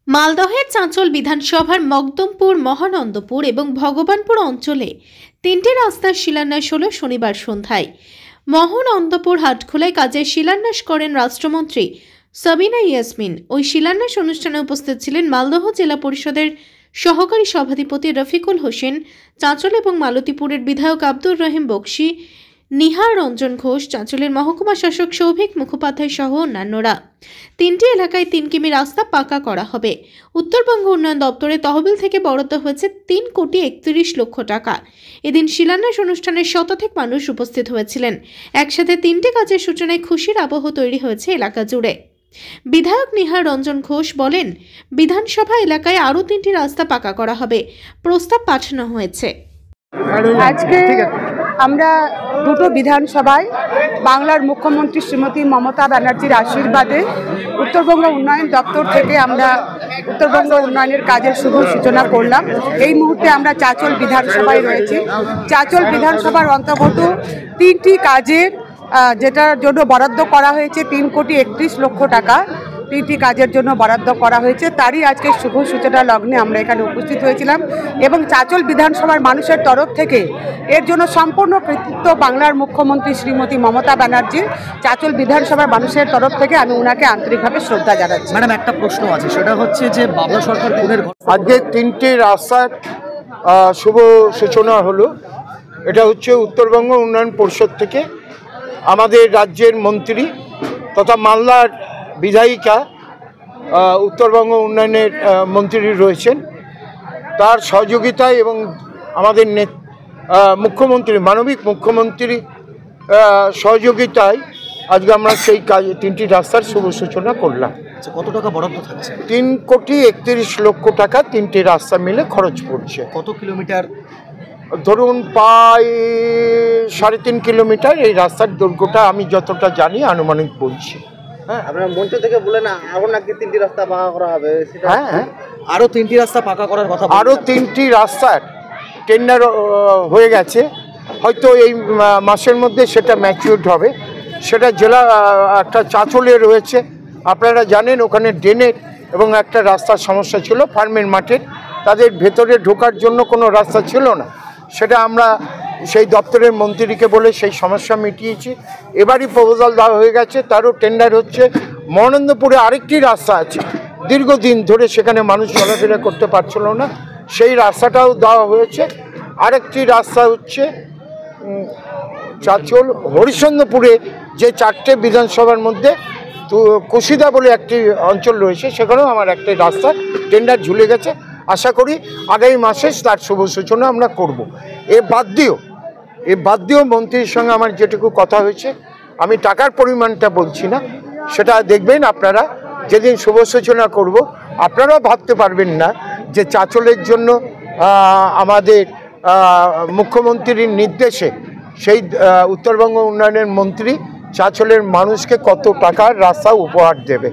মালদহের চাঁচল বিধানসভার মকদমপুর, মহানন্দপুর এবং ভগবানপুর অঞ্চলে তিনটি রাস্তার শিলান্যাস হল শনিবার সন্ধ্যায়। মহানন্দপুর হাটখোলায় কাজের শিলান্যাস করেন রাষ্ট্রমন্ত্রী সাবিনা ইয়াসমিন। ওই শিলান্যাস অনুষ্ঠানে উপস্থিত ছিলেন মালদহ জেলা পরিষদের সহকারী সভাধিপতি রফিকুল হোসেন, চাঁচল এবং মালতীপুরের বিধায়ক আব্দুর রহিম বক্সি, নিহার রঞ্জন ঘোষ, চাঁচলের মহকুমা শাসক সৌভিক মুখোপাধ্যায় সহ অন্যান্যরা। তিনটি এলাকায় 3 কিমি রাস্তা পাকা করা হবে। উত্তরবঙ্গ উন্নয়ন দপ্তরের তহবিল থেকে বরাদ্দ হয়েছে 3,31,00,000 টাকা। এদিন শিলান্যাস অনুষ্ঠানে শতাধিক মানুষ উপস্থিত হয়েছিলেন। একসাথে 3টি কাজের সূচনায় খুশির আবহ তৈরি হয়েছে এলাকা জুড়ে। বিধায়ক নিহার রঞ্জন ঘোষ বলেন, বিধানসভা এলাকায় আরও 3টি রাস্তা পাকা করা হবে। প্রস্তাব পাঠানো হয়েছে। আজকে আমরা দুটো বিধানসভায় বাংলার মুখ্যমন্ত্রী শ্রীমতী মমতা ব্যানার্জির আশীর্বাদে উত্তরবঙ্গ উন্নয়ন দপ্তর থেকে আমরা উত্তরবঙ্গ উন্নয়নের কাজের শুভ সূচনা করলাম। এই মুহূর্তে আমরা চাঁচল বিধানসভায় রয়েছি। চাঁচল বিধানসভার অন্তর্গত 3টি কাজের যেটার জন্য বরাদ্দ করা হয়েছে 3,31,00,000 টাকা। 3টি কাজের জন্য বরাদ্দ করা হয়েছে, তারই আজকে শুভ সূচনা লগ্নে আমরা এখানে উপস্থিত হয়েছিলাম এবং চাঁচল বিধানসভার মানুষের তরফ থেকে এর জন্য সম্পূর্ণ কৃতিত্ব বাংলার মুখ্যমন্ত্রী শ্রীমতী মমতা ব্যানার্জির। চাঁচল বিধানসভার মানুষের তরফ থেকে আমি ওনাকে আন্তরিকভাবে শ্রদ্ধা জানাচ্ছি। ম্যাডাম, একটা প্রশ্ন আছে, সেটা হচ্ছে যে বাবলা সরকার খুনের আজকে 3টে রাস্তার শুভ সূচনা হলো। এটা হচ্ছে উত্তরবঙ্গ উন্নয়ন পরিষদ থেকে আমাদের রাজ্যের মন্ত্রী তথা মালদার বিধায়িকা উত্তরবঙ্গ উন্নয়নের মন্ত্রী রয়েছেন, তার সহযোগিতায় এবং আমাদের মুখ্যমন্ত্রী মানবিক মুখ্যমন্ত্রী সহযোগিতায় আজকে আমরা সেই কাজ 3টি রাস্তার শুভ সূচনা করলাম। কত টাকা বরাদ্দ থাকছে? 3,31,00,000 টাকা 3টে রাস্তা মিলে খরচ পড়ছে। কত কিলোমিটার? ধরুন প্রায় 3.5 কিলোমিটার। এই রাস্তার দৈর্ঘ্যটা আমি যতটা জানি আনুমানিক বলছি। হ্যাঁ, আপনারা মঞ্চ থেকে বলে না আরও নাকি 3টি রাস্তা পাকা করা হবে। হ্যাঁ, আরও 3টি রাস্তা পাকা করার কথা। আরও 3টি রাস্তার টেন্ডার হয়ে গেছে, হয়তো এই মাসের মধ্যে সেটা ম্যাচিউরড হবে। সেটা জেলা একটা চাঁচলে রয়েছে, আপনারা জানেন ওখানে ড্রেনের এবং একটা রাস্তার সমস্যা ছিল ফার্মের মাঠের, তাদের ভেতরে ঢোকার জন্য কোনো রাস্তা ছিল না। সেটা আমরা সেই দপ্তরের মন্ত্রীকে বলে সেই সমস্যা মিটিয়েছি। এবারই প্রপোজাল দেওয়া হয়ে গেছে, তারও টেন্ডার হচ্ছে। মহানন্দপুরে আরেকটি রাস্তা আছে, দীর্ঘদিন ধরে সেখানে মানুষ চলাফেরা করতে পারছিল না, সেই রাস্তাটাও দেওয়া হয়েছে। আরেকটি রাস্তা হচ্ছে চাঁচল হরিশ্চন্দ্রপুরে যে 4টে বিধানসভার মধ্যে কুশিদা বলে একটি অঞ্চল রয়েছে, সেখানেও আমার একটি রাস্তা টেন্ডার ঝুলে গেছে। আশা করি আগামী মাসে তার শুভ সূচনা আমরা করব। এ বাদ দিয়েও মন্ত্রীর সঙ্গে আমার যেটুকু কথা হয়েছে, আমি টাকার পরিমাণটা বলছি না, সেটা দেখবেন আপনারা যেদিন শুভ সূচনা করব। আপনারাও ভাবতে পারবেন না যে চাঁচলের জন্য আমাদের মুখ্যমন্ত্রীর নির্দেশে সেই উত্তরবঙ্গ উন্নয়নের মন্ত্রী চাঁচলের মানুষকে কত টাকার রাস্তা উপহার দেবে।